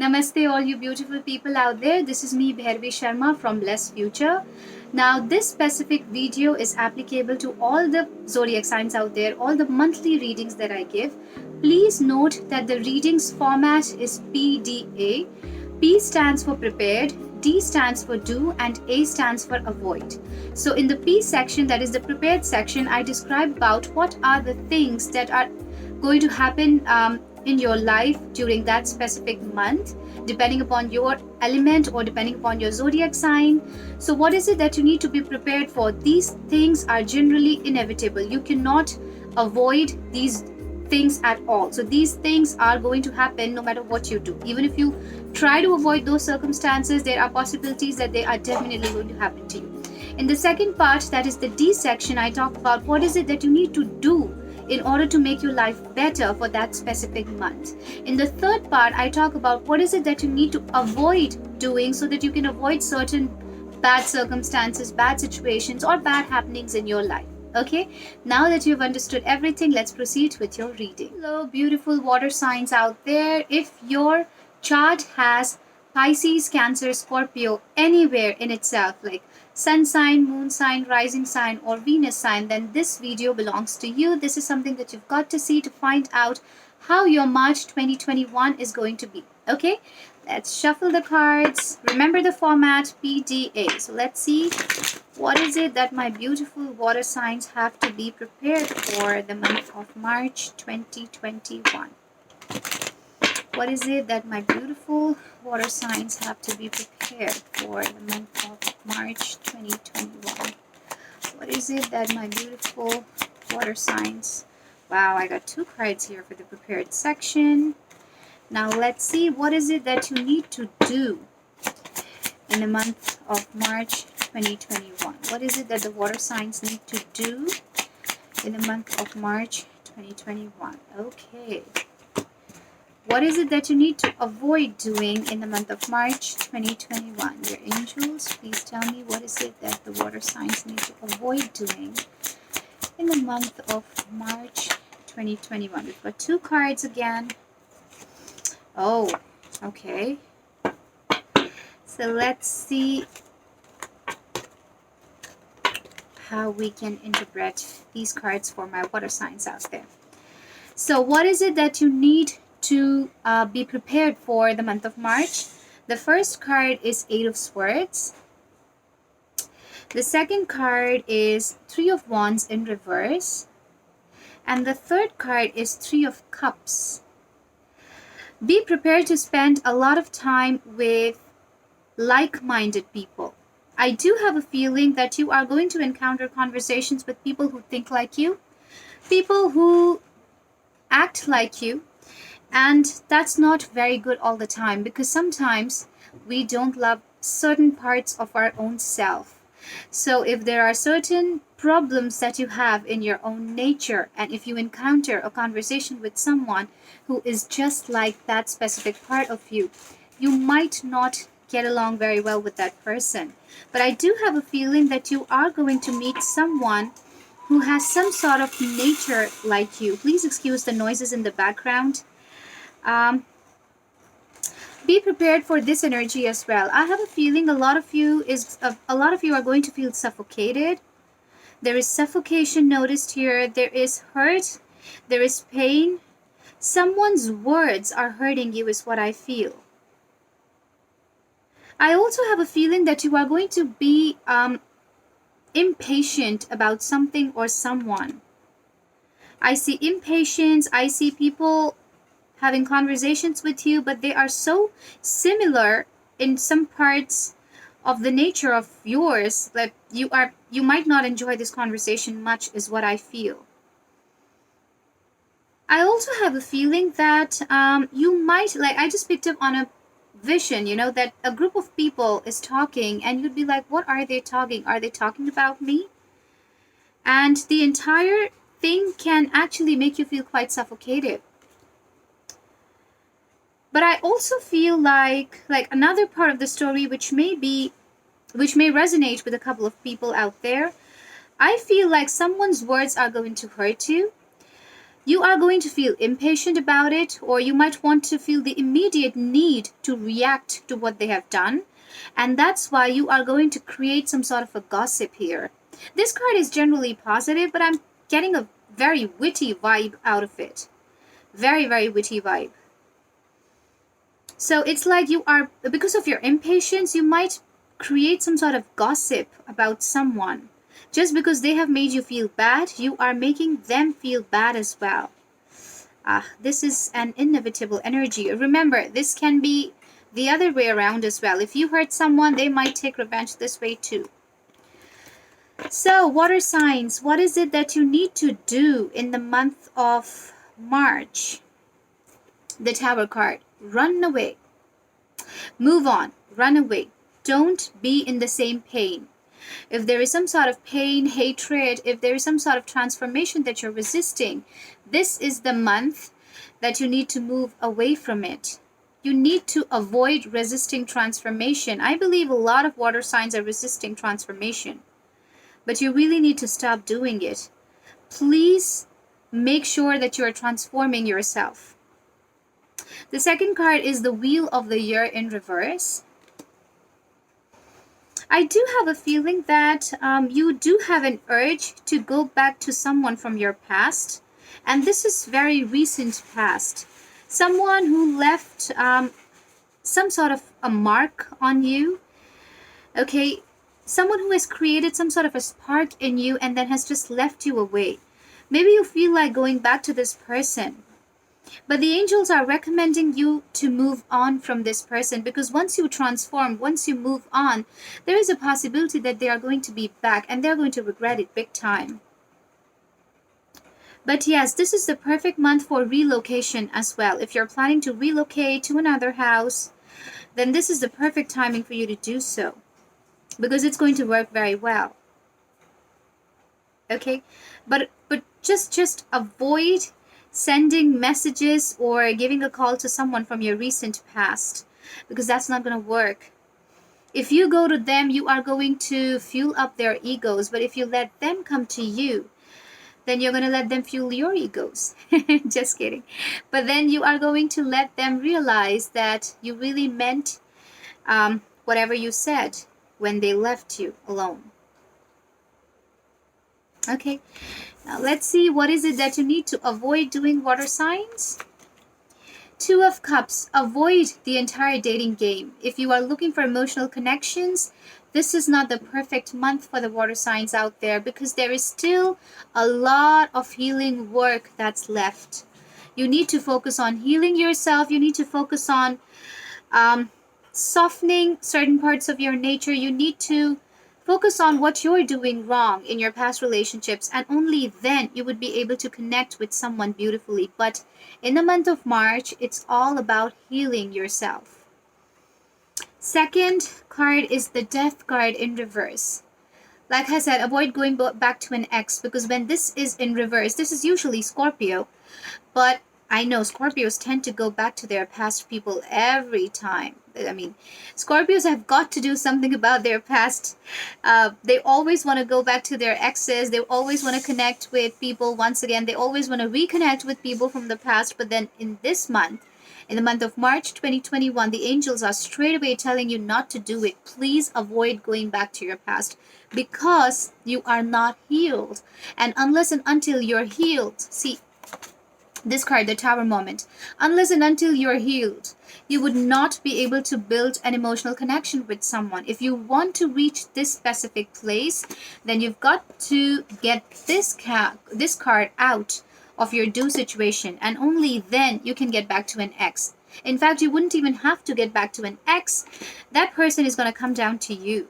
Namaste, all you beautiful people out there. This is me, Bhairavi Sharma from Blessed Future. Now, this specific video is applicable to all the zodiac signs out there, all the monthly readings that I give. Please note that the readings format is PDA. P stands for prepared, D stands for do, and A stands for avoid. So, in the P section, that is the prepared section, I describe about what are the things that are going to happen in your life during that specific month, depending upon your element or depending upon your zodiac sign. So what is it that you need to be prepared for? These things are generally inevitable. You cannot avoid these things at all. So these things are going to happen no matter what you do. Even if you try to avoid those circumstances, there are possibilities that they are definitely going to happen to you. In the second part, that is the D section, I talk about what is it that you need to do in order to make your life better for that specific month. In the third part, I talk about what is it that you need to avoid doing so that you can avoid certain bad circumstances, bad situations, or bad happenings in your life. Okay, now that you've understood everything, let's proceed with your reading. Hello, beautiful water signs out there. If your chart has Pisces, Cancer, Scorpio anywhere in itself, like sun sign, moon sign, rising sign, or Venus sign, then this video belongs to you. This is something that you've got to see to find out how your March 2021 is going to be. Okay, let's shuffle the cards. Remember the format PDA. So let's see what is it that my beautiful water signs have to be prepared for the month of March 2021. What is it that my beautiful water signs have to be prepared for the month of March 2021? What is it that my beautiful water signs... Wow, I got two cards here for the prepared section. Now let's see, what is it that you need to do in the month of March 2021? What is it that the water signs need to do in the month of March 2021? Okay. What is it that you need to avoid doing in the month of March 2021? Your angels, please tell me what is it that the water signs need to avoid doing in the month of March 2021. We've got two cards again. Oh, okay. So let's see how we can interpret these cards for my water signs out there. So what is it that you need to be prepared for the month of March? The first card is Eight of Swords. The second card is Three of Wands in reverse. And the third card is Three of Cups. Be prepared to spend a lot of time with like-minded people. I do have a feeling that you are going to encounter conversations with people who think like you, people who act like you. And that's not very good all the time, because sometimes we don't love certain parts of our own self. So if there are certain problems that you have in your own nature, and if you encounter a conversation with someone who is just like that specific part of you, you might not get along very well with that person. But I do have a feeling that you are going to meet someone who has some sort of nature like you. Please excuse the noises in the background. Be prepared for this energy as well. I have a feeling a lot of you are going to feel suffocated. There is suffocation noticed here. There is hurt. There is pain. Someone's words are hurting you is what I feel. I also have a feeling that you are going to be impatient about something or someone. I see impatience. I see people having conversations with you, but they are so similar in some parts of the nature of yours that you might not enjoy this conversation much is what I feel. I also have a feeling that you might, like, I just picked up on a vision, that a group of people is talking and you'd be like, what are they talking? Are they talking about me? And the entire thing can actually make you feel quite suffocated. But I also feel like another part of the story which may resonate with a couple of people out there. I feel like someone's words are going to hurt you. You are going to feel impatient about it, or you might want to feel the immediate need to react to what they have done. And that's why you are going to create some sort of a gossip here. This card is generally positive, but I'm getting a very witty vibe out of it. Very, very witty vibe. So it's like you are, because of your impatience, you might create some sort of gossip about someone. Just because they have made you feel bad, you are making them feel bad as well. This is an inevitable energy. Remember, this can be the other way around as well. If you hurt someone, they might take revenge this way too. So, water signs, what is it that you need to do in the month of March? The Tower card. Run away. Move on. Run away. Don't be in the same pain. If there is some sort of pain, hatred, if there is some sort of transformation that you're resisting, this is the month that you need to move away from it. You need to avoid resisting transformation. I believe a lot of water signs are resisting transformation, but you really need to stop doing it. Please make sure that you are transforming yourself. The second card is the Wheel of the Year in reverse. I do have a feeling that you do have an urge to go back to someone from your past. And this is very recent past. Someone who left some sort of a mark on you. Okay, someone who has created some sort of a spark in you and then has just left you away. Maybe you feel like going back to this person. But the angels are recommending you to move on from this person, because once you transform, once you move on, there is a possibility that they are going to be back and they're going to regret it big time. But yes, this is the perfect month for relocation as well. If you're planning to relocate to another house, then this is the perfect timing for you to do so, because it's going to work very well. Okay, but just avoid sending messages or giving a call to someone from your recent past, because that's not going to work. If you go to them, you are going to fuel up their egos, but if you let them come to you, then you're going to let them fuel your egos. Just kidding. But then you are going to let them realize that you really meant whatever you said when they left you alone. Okay, now let's see, what is it that you need to avoid doing, water signs? Two of Cups. Avoid the entire dating game. If you are looking for emotional connections, this is not the perfect month for the water signs out there, because there is still a lot of healing work that's left. You need to focus on healing yourself. You need to focus on softening certain parts of your nature. You need to focus on what you're doing wrong in your past relationships, and only then you would be able to connect with someone beautifully. But in the month of March, it's all about healing yourself. Second card is the Death card in reverse. Like I said, avoid going back to an ex, because when this is in reverse, this is usually Scorpio, but I know Scorpios tend to go back to their past people every time. I mean, Scorpios have got to do something about their past. They always want to go back to their exes. They always want to connect with people once again. They always want to reconnect with people from the past. But then in this month, in the month of March 2021, the angels are straight away telling you not to do it. Please avoid going back to your past, because you are not healed. And unless and until you're healed, see, this card, the Tower moment, unless and until you're healed, you would not be able to build an emotional connection with someone. If you want to reach this specific place, then you've got to get this card out of your do situation, and only then you can get back to an ex. In fact, you wouldn't even have to get back to an ex. That person is going to come down to you.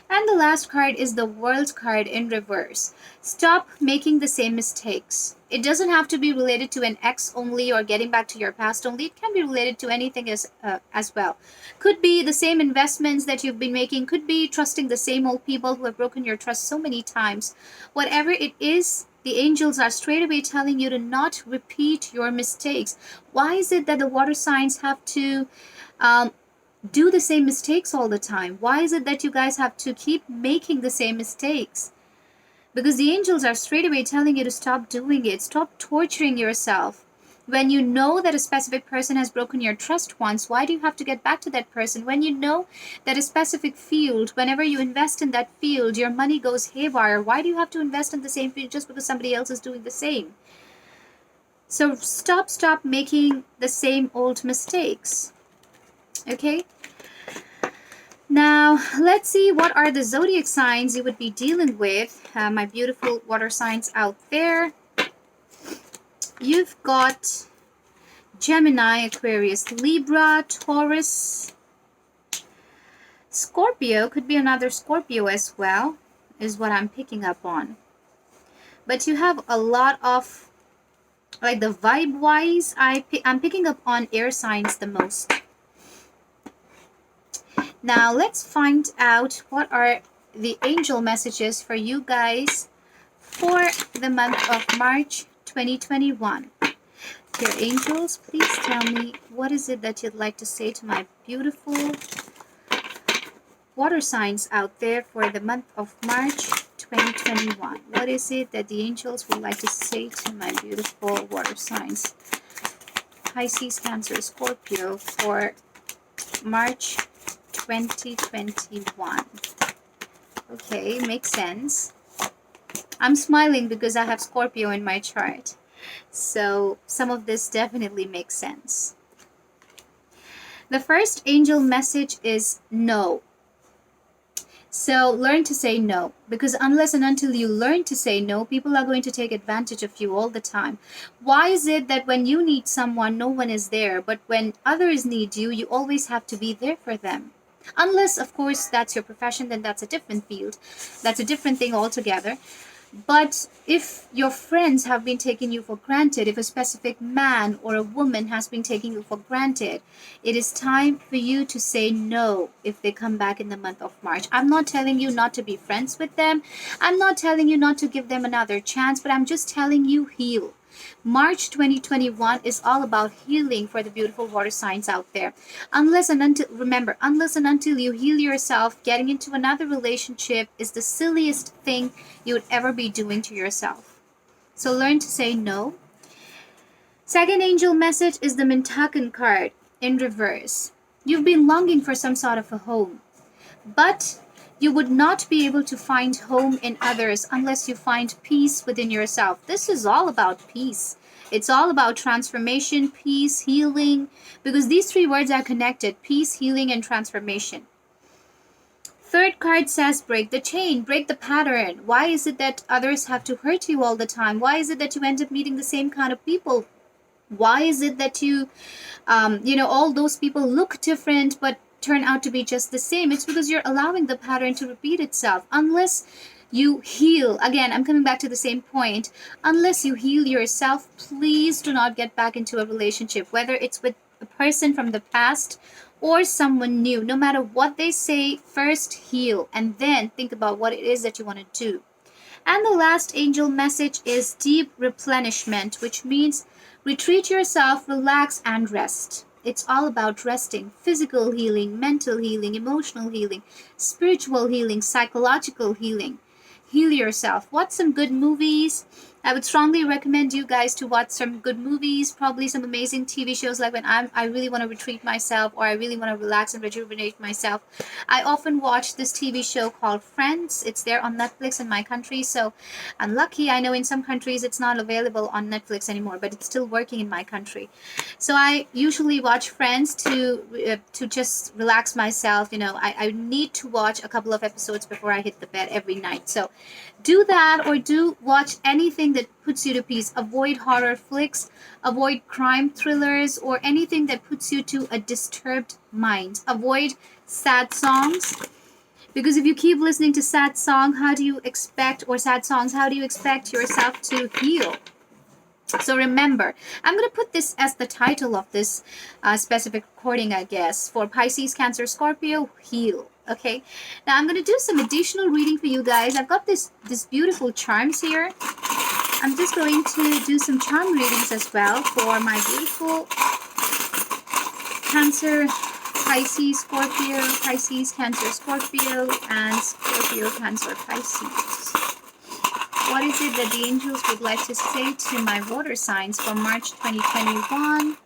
And the last card is the World card in reverse. Stop making the same mistakes. It doesn't have to be related to an ex only or getting back to your past only. It can be related to anything as well. Could be the same investments that you've been making. Could be trusting the same old people who have broken your trust so many times. Whatever it is, the angels are straight away telling you to not repeat your mistakes. Why is it that the water signs have to do the same mistakes all the time? Why is it that you guys have to keep making the same mistakes? Because the angels are straight away telling you to stop doing it. Stop torturing yourself. When you know that a specific person has broken your trust once, why do you have to get back to that person? When you know that a specific field, whenever you invest in that field, your money goes haywire, why do you have to invest in the same field just because somebody else is doing the same? So stop making the same old mistakes. Okay? Now, let's see what are the zodiac signs you would be dealing with. My beautiful water signs out there. You've got Gemini, Aquarius, Libra, Taurus, Scorpio. Could be another Scorpio as well, is what I'm picking up on. But you have a lot of, like the vibe-wise, I'm picking up on air signs the most. Now, let's find out what are the angel messages for you guys for the month of March 2021. Dear angels, please tell me what is it that you'd like to say to my beautiful water signs out there for the month of March 2021. What is it that the angels would like to say to my beautiful water signs? Pisces, Cancer, Scorpio for March 2021. Okay, makes sense. I'm smiling because I have Scorpio in my chart. So some of this definitely makes sense. The first angel message is no. So learn to say no, because unless and until you learn to say no, people are going to take advantage of you all the time. Why is it that when you need someone, no one is there, but when others need you, you always have to be there for them? Unless, of course, that's your profession, then that's a different field. That's a different thing altogether. But if your friends have been taking you for granted, if a specific man or a woman has been taking you for granted, it is time for you to say no if they come back in the month of March. I'm not telling you not to be friends with them. I'm not telling you not to give them another chance, but I'm just telling you heal. March 2021 is all about healing for the beautiful water signs out there. Unless and until you heal yourself, getting into another relationship is the silliest thing you would ever be doing to yourself. So learn to say no. Second angel message is the Mintakan card in reverse. You've been longing for some sort of a home, but you would not be able to find home in others unless you find peace within yourself. This is all about peace. It's all about transformation, peace, healing, because these three words are connected: peace, healing, and transformation. Third card says break the chain, break the pattern. Why is it that others have to hurt you all the time? Why is it that you end up meeting the same kind of people? Why is it that you, all those people look different but turn out to be just the same? It's because you're allowing the pattern to repeat itself. Unless you heal, again, I'm coming back to the same point, unless you heal yourself, please do not get back into a relationship, whether it's with a person from the past or someone new. No matter what they say, first heal and then think about what it is that you want to do. And the last angel message is deep replenishment, which means retreat yourself, relax, and rest. It's all about resting. Physical healing, mental healing, emotional healing, spiritual healing, psychological healing. Heal yourself. Watch some good movies. I would strongly recommend you guys to watch some good movies, probably some amazing TV shows, like when I really want to retreat myself or I really want to relax and rejuvenate myself. I often watch this TV show called Friends. It's there on Netflix in my country, so I'm lucky. I know in some countries it's not available on Netflix anymore, but it's still working in my country. So I usually watch Friends to just relax myself. I need to watch a couple of episodes before I hit the bed every night. So do that, or do watch anything that puts you to peace. Avoid horror flicks, avoid crime thrillers, or anything that puts you to a disturbed mind. Avoid sad songs, because if you keep listening to sad songs, how do you expect yourself to heal? So remember, I'm going to put this as the title of this specific recording, I guess, for Pisces, Cancer, Scorpio, heal. Okay, now I'm going to do some additional reading for you guys. I've got this beautiful charms here. I'm just going to do some charm readings as well for my beautiful Cancer, Pisces, Scorpio, Pisces, Cancer, Scorpio, and Scorpio, Cancer, Pisces. What is it that the angels would like to say to my water signs for March 2021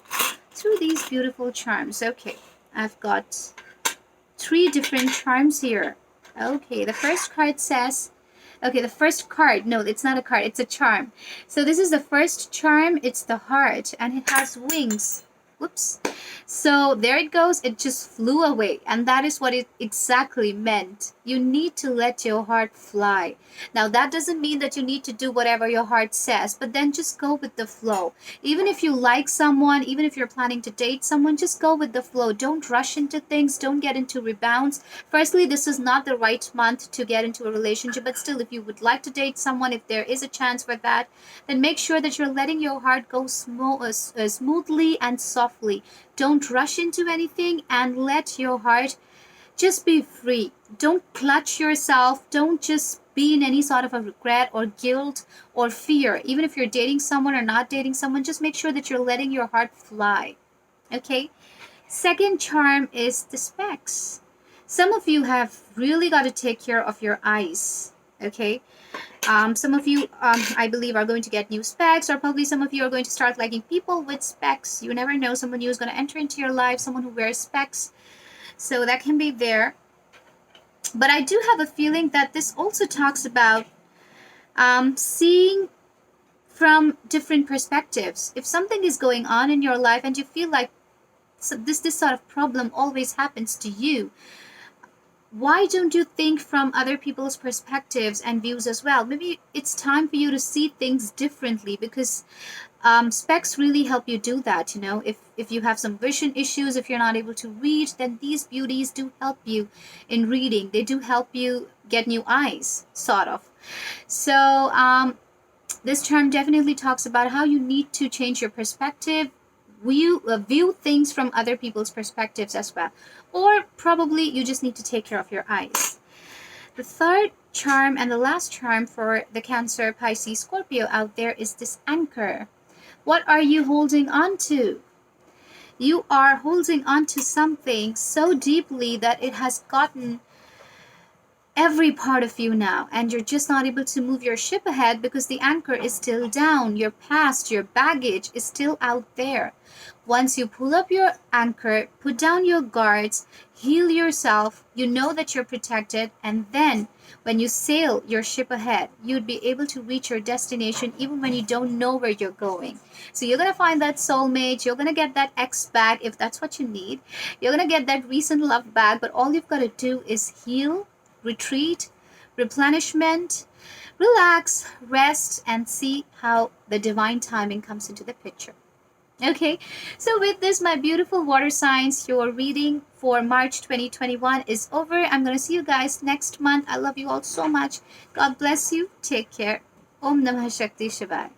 through these beautiful charms? Okay, I've got 3 different charms here. Okay, the first card says, okay, the first card, no, it's not a card, it's a charm. So this is the first charm, it's the heart, and it has wings. Whoops. So there it goes, it just flew away, and that is what it exactly meant. You need to let your heart fly. Now that doesn't mean that you need to do whatever your heart says, but then just go with the flow. Even if you like someone, even if you're planning to date someone, just go with the flow. Don't rush into things, don't get into rebounds. Firstly, this is not the right month to get into a relationship, but still, if you would like to date someone, if there is a chance for that, then make sure that you're letting your heart go smoothly and softly. Don't rush into anything, and let your heart just be free. Don't clutch yourself. Don't just be in any sort of a regret or guilt or fear. Even if you're dating someone or not dating someone, just make sure that you're letting your heart fly. Okay? Second charm is the specs. Some of you have really got to take care of your eyes. Okay? Some of you, I believe, are going to get new specs, or probably some of you are going to start liking people with specs. You never know, someone new is going to enter into your life, someone who wears specs. So that can be there. But I do have a feeling that this also talks about seeing from different perspectives. If something is going on in your life and you feel like this sort of problem always happens to you, why don't you think from other people's perspectives and views as well? Maybe it's time for you to see things differently, because specs really help you do that. You know, if you have some vision issues, if you're not able to read, then these beauties do help you in reading. They do help you get new eyes, sort of. So this charm definitely talks about how you need to change your perspective, view things from other people's perspectives as well. Or probably you just need to take care of your eyes. The third charm and the last charm for the Cancer, Pisces, Scorpio out there is this anchor. What are you holding on to? You are holding on to something so deeply that it has gotten every part of you now, and you're just not able to move your ship ahead because the anchor is still down. Your past, your baggage is still out there. Once you pull up your anchor, put down your guards, heal yourself, you know that you're protected, and then when you sail your ship ahead, you'd be able to reach your destination even when you don't know where you're going. So you're going to find that soulmate, you're going to get that ex back if that's what you need, you're going to get that recent love back, but all you've got to do is heal, retreat, replenishment, relax, rest, and see how the divine timing comes into the picture. Okay, so with this, my beautiful water signs, your reading for March 2021 is over. I'm going to see you guys next month. I love you all so much. God bless you. Take care. Om Namah Shakti Shivaya.